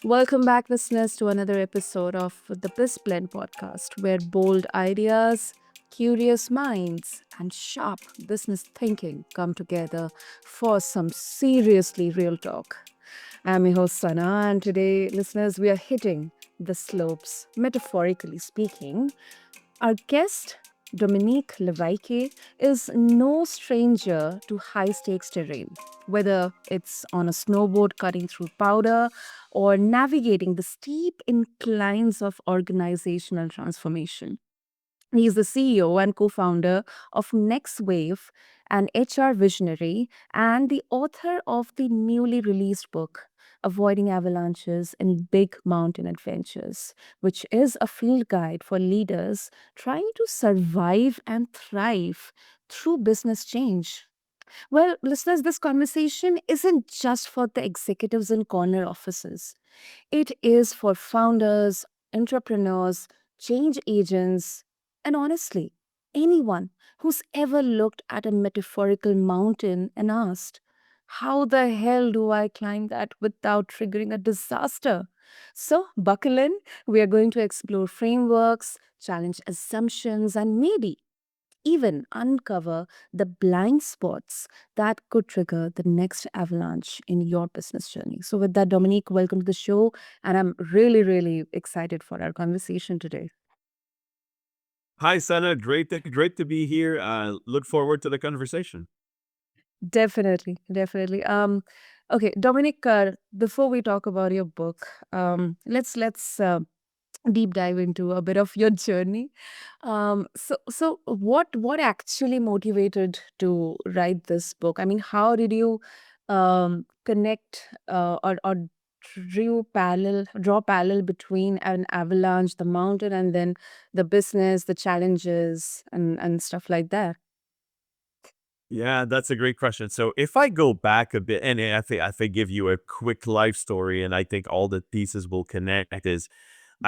Welcome back, listeners, to another episode of the BizBlend podcast, where bold ideas, curious minds, and sharp business thinking come together for some seriously real talk. I'm your host, Sana, and today, listeners, we are hitting the slopes, metaphorically speaking. Our guest, Dominic Levesque, is no stranger to high stakes terrain, whether it's on a snowboard cutting through powder or navigating the steep inclines of organizational transformation. He's the CEO and co founder of Next Wave, an HR visionary, and the author of the newly released book, Avoiding Avalanches and Big Mountain Adventures, which is a field guide for leaders trying to survive and thrive through business change. Well, listeners, this conversation isn't just for the executives in corner offices. It is for founders, entrepreneurs, change agents, and honestly, anyone who's ever looked at a metaphorical mountain and asked, how the hell do I climb that without triggering a disaster? So, buckle in. We are going to explore frameworks, challenge assumptions, and maybe even uncover the blind spots that could trigger the next avalanche in your business journey. So, with that, Dominique, welcome to the show. And I'm really, really excited for our conversation today. Hi, Sana. Great to be here. Look forward to the conversation. Definitely, definitely. Okay, Dominic, before we talk about your book, let's deep dive into a bit of your journey. So what actually motivated to write this book? I mean, how did you connect or draw parallel between an avalanche, the mountain, and then the business, the challenges, and stuff like that? Yeah, that's a great question. So if I go back a bit, and I think give you a quick life story, and I think all the pieces will connect. Is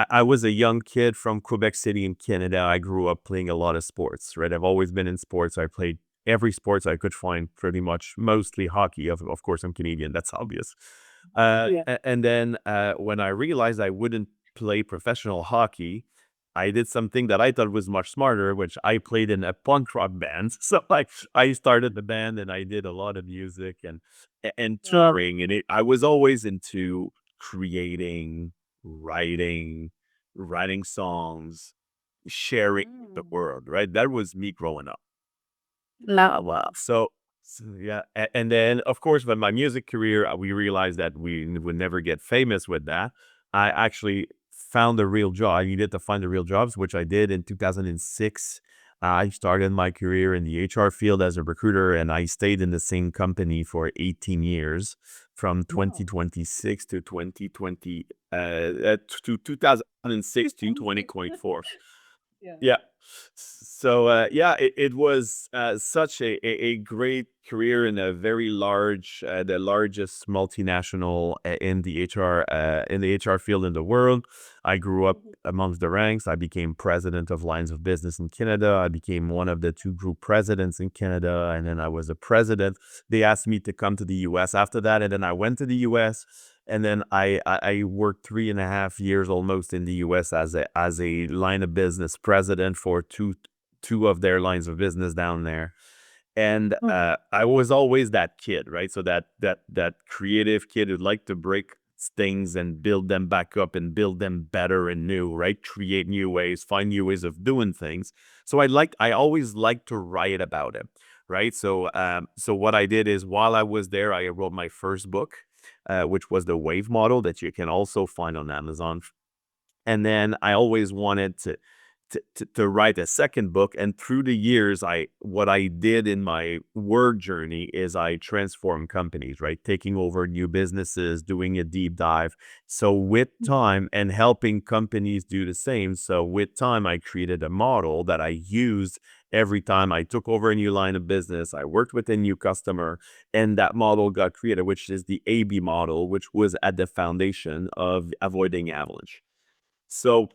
I was a young kid from Quebec City in Canada. I grew up playing a lot of sports. Right, I've always been in sports. I played every sports I could find, pretty much, mostly hockey. Of course, I'm Canadian. That's obvious. Yeah. And then when I realized I wouldn't play professional hockey, I did something that I thought was much smarter, which I played in a punk rock band. So I started the band and I did a lot of music and Wow. touring, and I was always into creating, writing, writing songs, sharing with the Mm. world. Right, that was me growing up. Wow. So yeah, and then of course, with my music career, we realized that we would never get famous with that. I actually found a real job. I needed to find the real jobs, which I did in 2006. I started my career in the HR field as a recruiter, and I stayed in the same company for 18 years, from Wow. 2026 to 2020, to 2006 to 2024. Yeah. Yeah. So yeah, it was such a great career in a very large, the largest multinational in the HR field in the world. I grew up Mhm. amongst the ranks. I became president of lines of business in Canada. I became one of the two group presidents in Canada, and then I was a president. They asked me to come to the U.S. after that, and then I went to the U.S. And then I worked 3.5 years almost in the U.S. as a line of business president for two of their lines of business down there. And Mm. I was always that kid, right? So that creative kid who liked to break things and build them back up and build them better and new, right? Create new ways, find new ways of doing things. So I always liked to write about it, right? So what I did is, while I was there, I wrote my first book, which was the Wave model that you can also find on Amazon. And then I always wanted to write a second book. And through the years, what I did in my work journey is I transformed companies, right? Taking over new businesses, doing a deep dive. So with time, and helping companies do the same. So with time, I created a model that I used every time I took over a new line of business. I worked with a new customer, and that model got created, which is the AB model, which was at the foundation of Avoiding Avalanche. So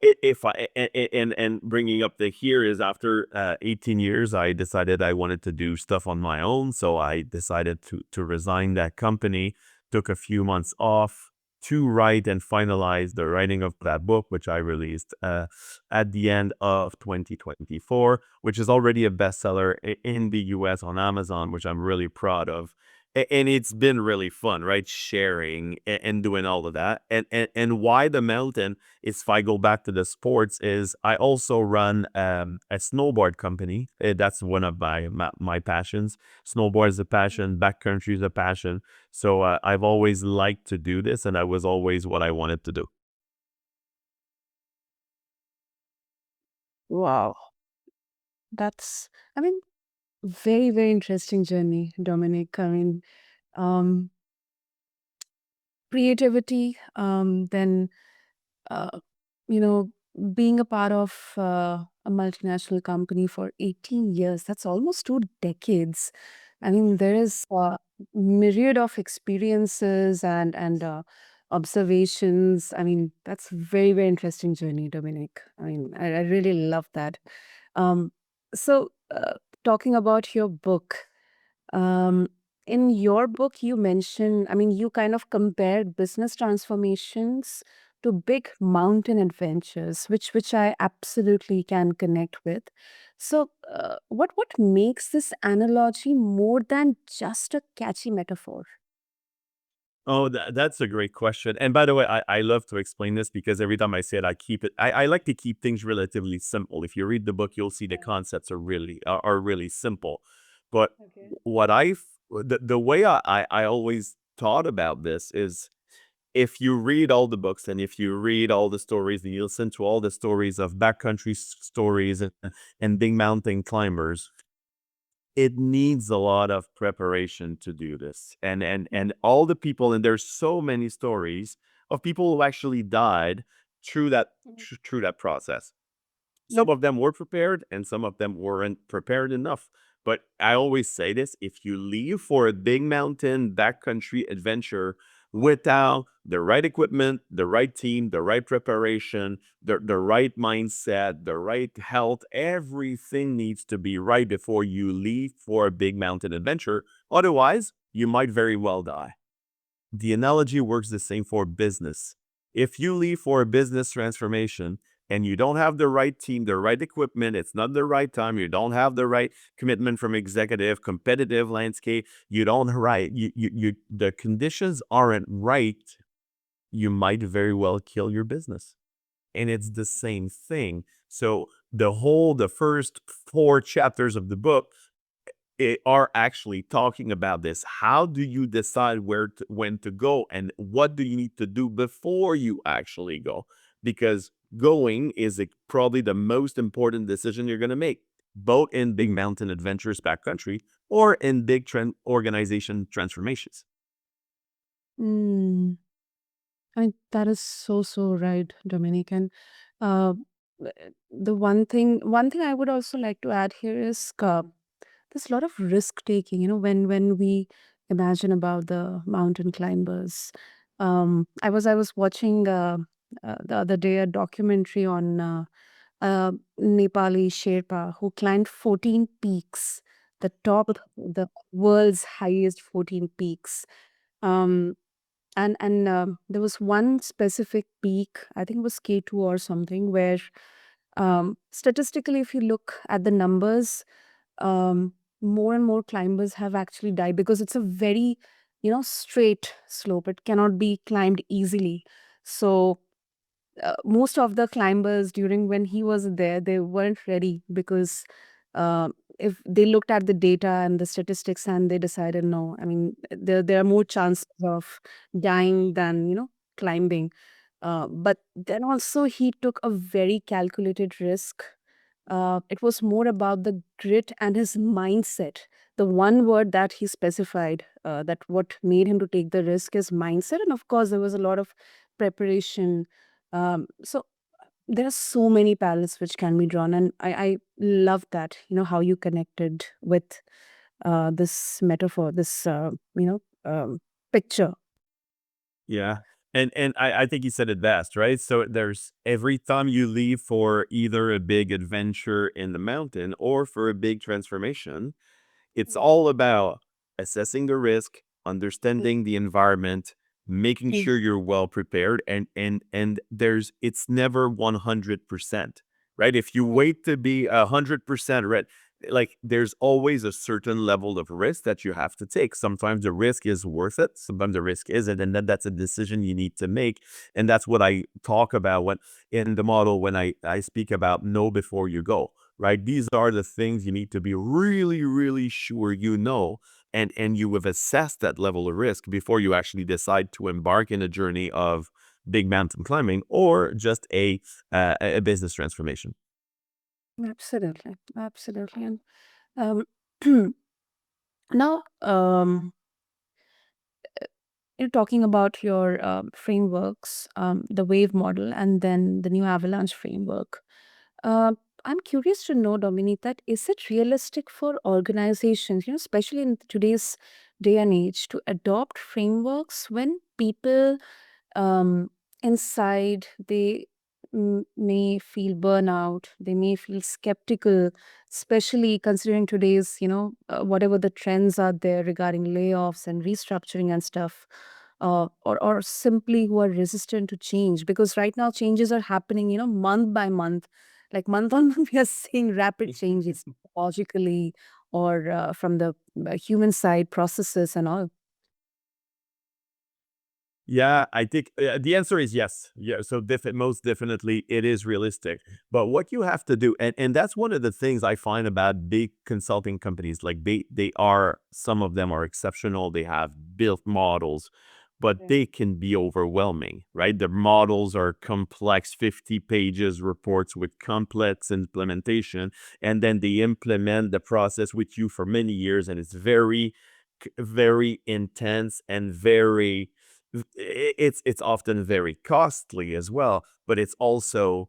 if I and bringing up the here is, after 18 years, I decided I wanted to do stuff on my own. So I decided to resign that company, took a few months off, to write and finalize the writing of that book, which I released at the end of 2024, which is already a bestseller in the US on Amazon, which I'm really proud of. And it's been really fun, right? Sharing and doing all of that. And why the mountain is, if I go back to the sports, is I also run a snowboard company. That's one of my passions. Snowboard is a passion, backcountry is a passion. So I've always liked to do this, and that was always what I wanted to do. Wow. That's, I mean, very, very interesting journey, Dominic. I mean, um, creativity, then, uh, you know, being a part of a multinational company for 18 years, that's almost 2 decades. I mean, there is a myriad of experiences and observations. I mean, that's very, very interesting journey, Dominic. I mean, I really love that. Um, so, talking about your book, um, in your book, you mentioned, I mean, you kind of compared business transformations to big mountain adventures, which I absolutely can connect with. So, what makes this analogy more than just a catchy metaphor? Oh, that's a great question. And by the way, I love to explain this because every time I say it, I keep it. I like to keep things relatively simple. If you read the book, you'll see the Yeah. concepts are really simple. But Okay. the way I always thought about this is, if you read all the books and if you read all the stories and you listen to all the stories of backcountry stories and big mountain climbers, it needs a lot of preparation to do this. And all the people, and there's so many stories of people who actually died through that Mhm. through that process. Yep. Some of them were prepared and some of them weren't prepared enough. But I always say this: if you leave for a big mountain backcountry adventure without the right equipment, the right team, the right preparation, the right mindset, the right health, everything needs to be right before you leave for a big mountain adventure. Otherwise, you might very well die. The analogy works the same for business. If you leave for a business transformation and you don't have the right team, the right equipment, it's not the right time, you don't have the right commitment from executive, competitive landscape, you don't right, the conditions aren't right, you might very well kill your business. And it's the same thing. So the first 4 chapters of the book are actually talking about this. How do you decide when to go, and what do you need to do before you actually go? Because going is probably the most important decision you're going to make, both in big mountain adventures backcountry or in big organization transformations. Mm. I mean, that is so, so right, Dominic. And uh, the one thing I would also like to add here is there's a lot of risk taking. When we imagine about the mountain climbers. I was watching the other day a documentary on Nepali Sherpa who climbed 14 peaks, the world's highest 14 peaks. Um, and there was one specific peak, I think it was K2 or something, where statistically, if you look at the numbers, um, more and more climbers have actually died because it's a very, straight slope. It cannot be climbed easily. So most of the climbers during when he was there, they weren't ready because uh, if they looked at the data and the statistics and they decided no, I mean there are more chances of dying than climbing. But then also he took a very calculated risk. It was more about the grit and his mindset. The one word that he specified, that what made him to take the risk is mindset, and of course there was a lot of preparation. So there are so many parallels which can be drawn, and I love that, how you connected with this metaphor, this picture. Yeah. And I think you said it best, right? So there's every time you leave for either a big adventure in the mountain or for a big transformation, it's Mhm. all about assessing the risk, Mm. understanding the environment, making Mm. sure you're well prepared, and there's it's never 100%, right? If you wait to be 100% ready, like there's always a certain level of risk that you have to take. Sometimes the risk is worth it, sometimes the risk isn't, and then that's a decision you need to make. And that's what I talk about when in the model, when I speak about know before you go, right? These are the things you need to be really, really sure you know, and you have assessed that level of risk before you actually decide to embark in a journey of big mountain climbing or just a business transformation. Absolutely, absolutely. And um, now, you're talking about your frameworks, the wave model, and then the new avalanche framework. Uh, I'm curious to know, Dominique, that is it realistic for organizations, especially in today's day and age, to adopt frameworks when people um, inside they may feel burnout, they may feel skeptical, especially considering today's, whatever the trends are there regarding layoffs and restructuring and stuff, or simply who are resistant to change, because right now changes are happening, month by month, like month on month we are seeing rapid changes logically, or from the human side processes and all. Yeah, I think the answer is yes. Yeah, so most definitely it is realistic. But what you have to do, and that's one of the things I find about big consulting companies, like they are, some of them are exceptional. They have built models, but Mm. they can be overwhelming, right? The models are complex, 50 pages reports with complex implementation, and then they implement the process with you for many years, and it's very intense and very it's often very costly as well, but it's also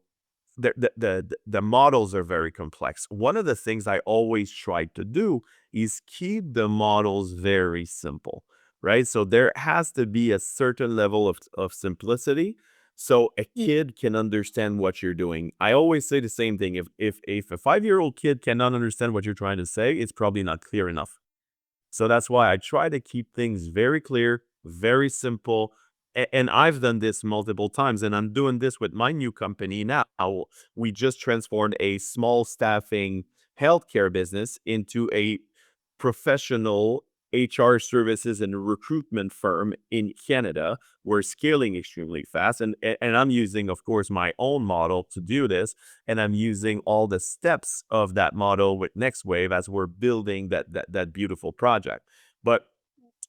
the models are very complex. One of the things I always try to do is keep the models very simple, right? So there has to be a certain level of simplicity so a kid can understand what you're doing. I always say the same thing. If a 5-year-old kid cannot understand what you're trying to say, it's probably not clear enough. So that's why I try to keep things very clear, very simple. And I've done this multiple times, and I'm doing this with my new company now. We just transformed a small staffing healthcare business into a professional HR services and recruitment firm in Canada. We're scaling extremely fast, and I'm using, of course, my own model to do this, and I'm using all the steps of that model with Next Wave as we're building that beautiful project. But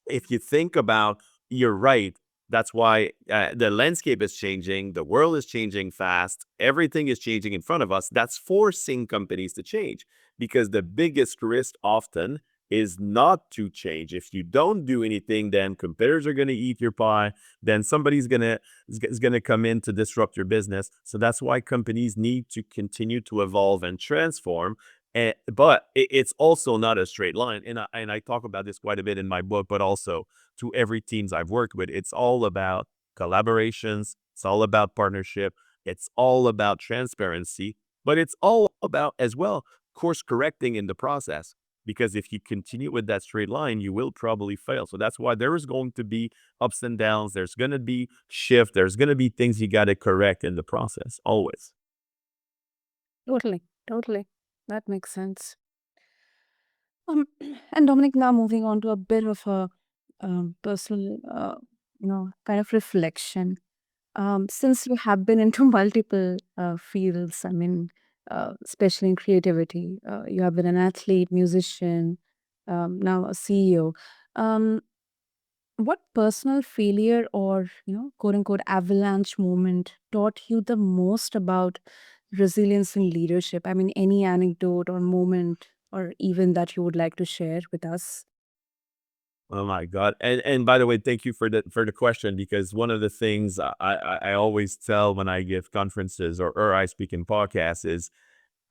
if you think about, you're right. That's why the landscape is changing. The world is changing fast. Everything is changing in front of us. That's forcing companies to change because the biggest risk often is not to change. If you don't do anything, then competitors are going to eat your pie. Then somebody's gonna come in to disrupt your business. So that's why companies need to continue to evolve and transform, but it's also not a straight line. And I talk about this quite a bit in my book, but also to every teams I've worked with. It's all about collaborations. It's all about partnership. It's all about transparency, but it's all about as well course correcting in the process. Because if you continue with that straight line, you will probably fail. So that's why there is going to be ups and downs. There's going to be shift. There's going to be things you got to correct in the process always. Totally, totally. That makes sense. Um, and Dominic, now moving on to a bit of a personal, kind of reflection. Since you have been into multiple fields, I mean, especially in creativity, you have been an athlete, musician, now a CEO. Um, what personal failure or, quote unquote, avalanche moment taught you the most about resilience in leadership? I mean, any anecdote or moment or even that you would like to share with us? Oh my God. And by the way, thank you for the question, because one of the things I always tell when I give conferences or I speak in podcasts is,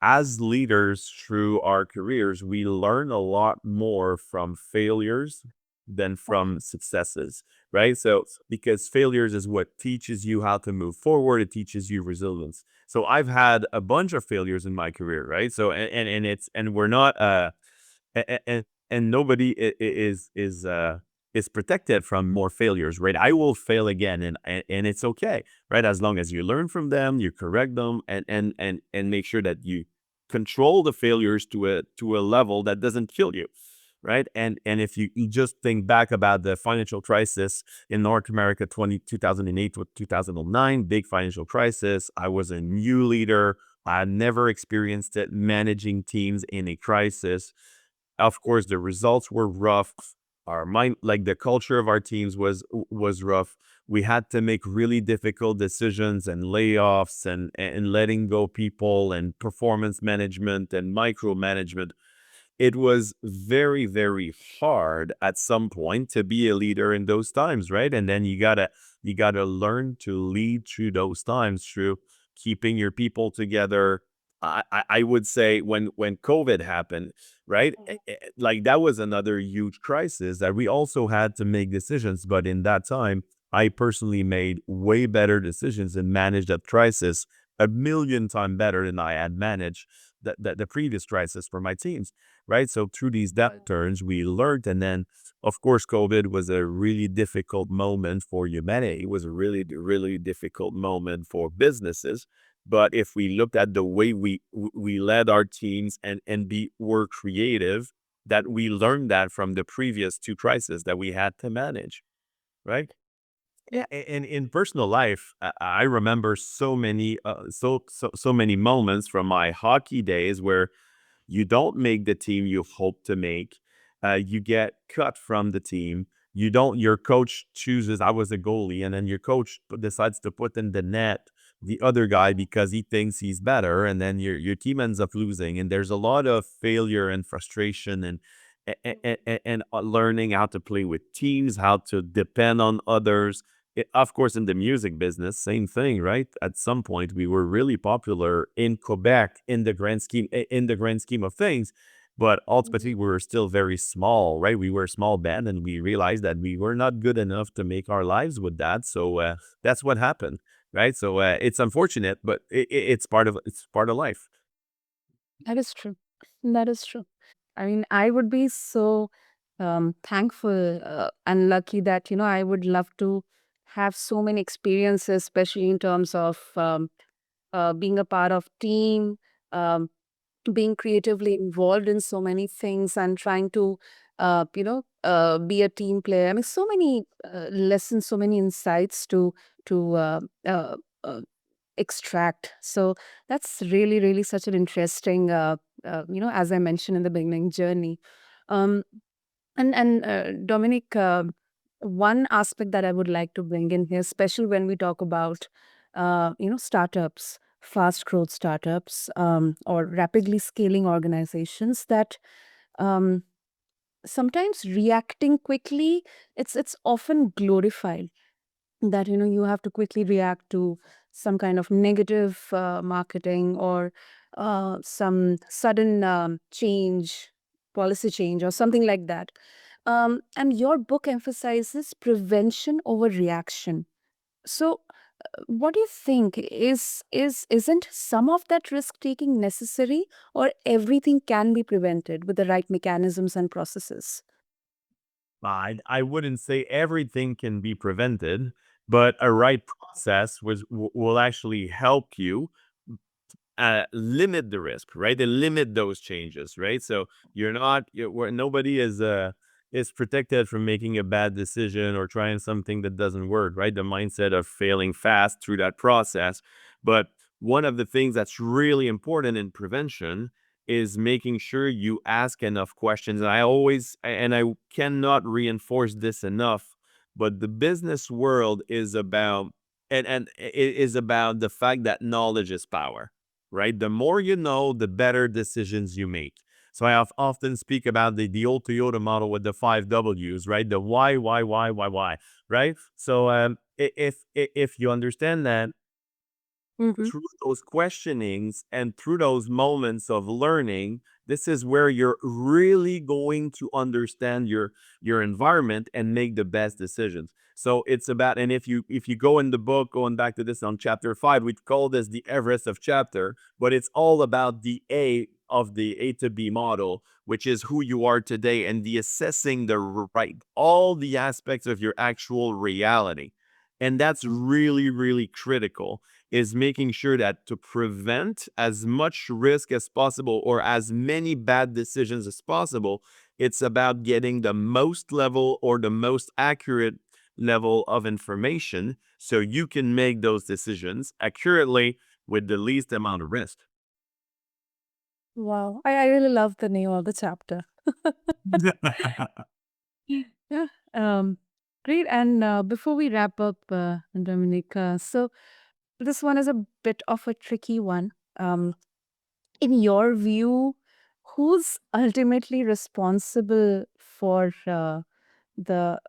as leaders through our careers, we learn a lot more from failures than from successes, right? So, because failures is what teaches you how to move forward, it teaches you resilience. So, I've had a bunch of failures in my career, right? So, and we're not, and nobody is is protected from more failures, right? I will fail again, and it's okay, right? As long as you learn from them, you correct them, and make sure that you control the failures to a level that doesn't kill you, right? And if you just think back about the financial crisis in North America, 2008 to 2009, big financial crisis. I was a new leader. I had never experienced it managing teams in a crisis. Of course, the results were rough. Our mind, like the culture of our teams was rough. We had to make really difficult decisions and layoffs and letting go people and performance management and micromanagement. It was very, very hard at some point to be a leader in those times, right? And then you gotta learn to lead through those times through keeping your people together. I would say when COVID happened, right? Like that was another huge crisis that we also had to make decisions. But in that time, I personally made way better decisions and managed that crisis a million times better than I had managed the previous crisis for my teams, right? So through these downturns, we learned. And then, of course, COVID was a really difficult moment for humanity. It was a really, really difficult moment for businesses. But if we looked at the way we led our teams and were creative, that we learned that from the previous two crises that we had to manage, right? Yeah, and in personal life, I remember so many moments from my hockey days where you don't make the team you hope to make. You get cut from the team. You don't. Your coach chooses. I was a goalie, and then your coach decides to put in the net the other guy because he thinks he's better, and then your team ends up losing. And there's a lot of failure and frustration and learning how to play with teams, how to depend on others. Of course, in the music business, same thing, right? At some point, we were really popular in Quebec in the grand scheme of things, but ultimately, we were still very small, right? We were a small band, and we realized that we were not good enough to make our lives with that. So that's what happened, right? So it's unfortunate, but it's part of life. That is true. That is true. I mean, I would be so thankful and lucky that, I would love to have so many experiences, especially in terms of being a part of team, um, being creatively involved in so many things and trying to, be a team player. I mean, so many lessons, so many insights to extract. So that's really, really such an interesting, as I mentioned in the beginning, journey. Um, and Dominic, one aspect that I would like to bring in here, especially when we talk about, startups, fast growth startups, or rapidly scaling organizations that um, sometimes reacting quickly, it's often glorified that you have to quickly react to some kind of negative marketing or some sudden change, policy change or something like that. And your book emphasizes prevention over reaction. So what do you think, isn't some of that risk taking necessary, or everything can be prevented with the right mechanisms and processes? I wouldn't say everything can be prevented, but a right process will actually help you limit the risk, right? They limit those changes, right? So where nobody is protected from making a bad decision or trying something that doesn't work, right? The mindset of failing fast through that process. But one of the things that's really important in prevention is making sure you ask enough questions. And I cannot reinforce this enough, but the business world is about and it is about the fact that knowledge is power, right? The more you know, the better decisions you make. So I often speak about the old Toyota model with the five W's, right? The why, right? So if you understand that, Hmm. through those questionings and through those moments of learning, this is where you're really going to understand your environment and make the best decisions. So it's about, and if you go in the book, going back to this on chapter 5, we call this the Everest of chapter, but it's all about the A of the A to B model, which is who you are today, and the assessing the right, all the aspects of your actual reality. And that's really, really critical, is making sure that to prevent as much risk as possible or as many bad decisions as possible, it's about getting the most level or the most accurate level of information so you can make those decisions accurately with the least amount of risk. Wow. I really love the name of the chapter. Yeah. Great. And before we wrap up, Dominic, so this one is a bit of a tricky one. In your view, who's ultimately responsible for the,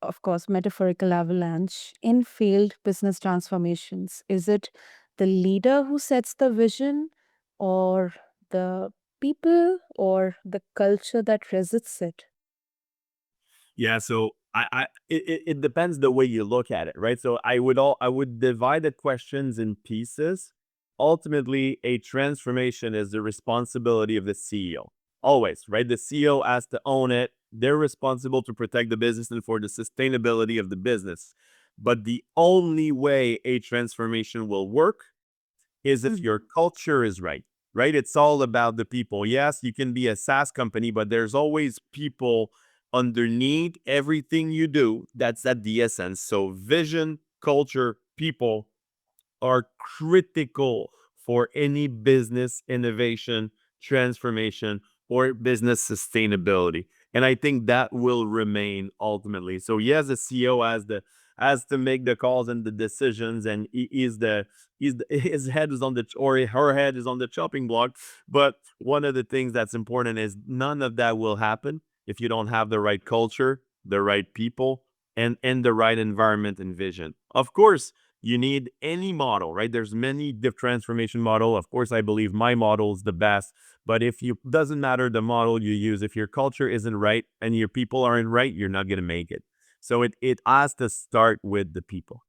of course, metaphorical avalanche in failed business transformations? Is it the leader who sets the vision, or the people, or the culture that resists it? Yeah, so it depends the way you look at it, right? So I would divide the questions in pieces. Ultimately, a transformation is the responsibility of the CEO. Always, right? The CEO has to own it. They're responsible to protect the business and for the sustainability of the business. But the only way a transformation will work is if your culture is right, right? It's all about the people. Yes, you can be a SaaS company, but there's always people underneath everything you do. That's at the essence. So vision, culture, people are critical for any business innovation, transformation, or business sustainability. And I think that will remain ultimately. So yes, the CEO has to make the calls and the decisions, and his head is on the or her head is on the chopping block. But one of the things that's important is none of that will happen if you don't have the right culture, the right people, and the right environment and vision. Of course, you need any model, right? There's many diff transformation model. Of course, I believe my model is the best, but if you doesn't matter the model you use, if your culture isn't right and your people aren't right, you're not going to make it. So it has to start with the people.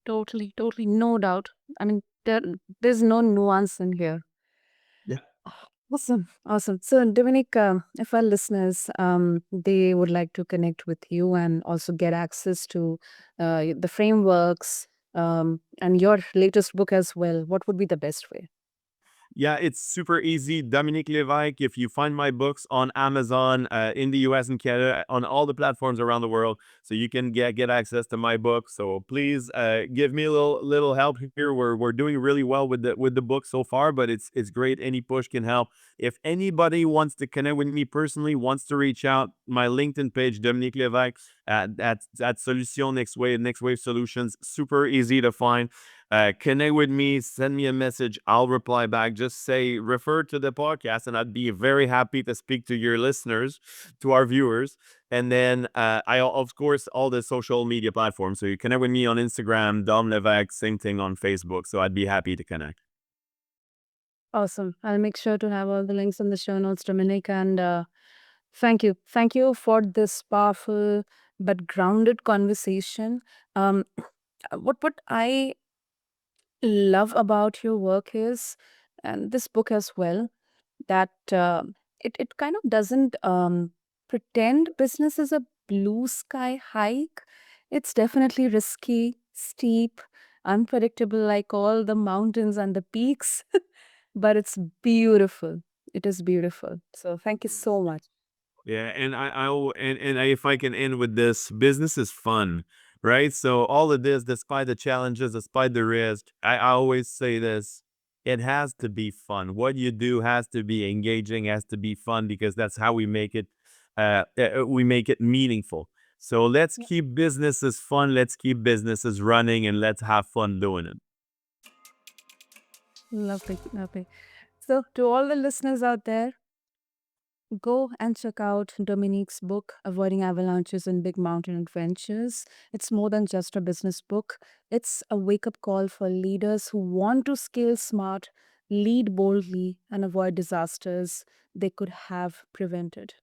Totally, totally, no doubt. I mean, there's no nuance in here. Yeah. Awesome, awesome. So, Dominic, if our listeners they would like to connect with you and also get access to the frameworks and your latest book as well, what would be the best way? Yeah, it's super easy. Dominic Levesque. If you find my books on Amazon, in the US and Canada, on all the platforms around the world, so you can get access to my book. So please give me a little help here. We're doing really well with the book so far, but it's great. Any push can help. If anybody wants to connect with me personally, wants to reach out, my LinkedIn page, Dominic Levesque, at Solution Next Wave Solutions, super easy to find. Connect with me, send me a message. I'll reply back. Just say, refer to the podcast, and I'd be very happy to speak to your listeners, to our viewers. And then of course, all the social media platforms. So you connect with me on Instagram, Dom Levesque, same thing on Facebook. So I'd be happy to connect. Awesome. I'll make sure to have all the links in the show notes, Dominic. And thank you. Thank you for this powerful but grounded conversation. Um, what I love about your work is, and this book as well, that it kind of doesn't pretend business is a blue sky hike. It's definitely risky, steep, unpredictable, like all the mountains and the peaks, but it's beautiful. It is beautiful. So thank you so much. Yeah, and if I can end with this, business is fun, right? So all of this, despite the challenges, despite the risk, I always say this: it has to be fun. What you do has to be engaging, has to be fun, because that's how we make it meaningful. So let's Yeah. keep businesses fun. Let's keep businesses running, and let's have fun doing it. Lovely, lovely. So, to all the listeners out there, go and check out Dominique's book, Avoiding Avalanches and Big Mountain Adventures. It's more than just a business book, it's a wake up call for leaders who want to scale smart, lead boldly, and avoid disasters they could have prevented.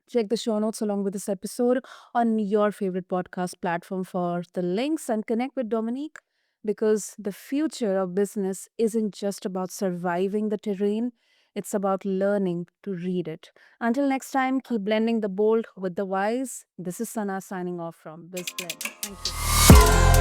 Check the show notes along with this episode on your favorite podcast platform for the links and connect with Dominique. because the future of business isn't just about surviving the terrain, it's about learning to read it. Until next time, keep blending the bold with the wise. This is Sana signing off from BizBlend. Thank you.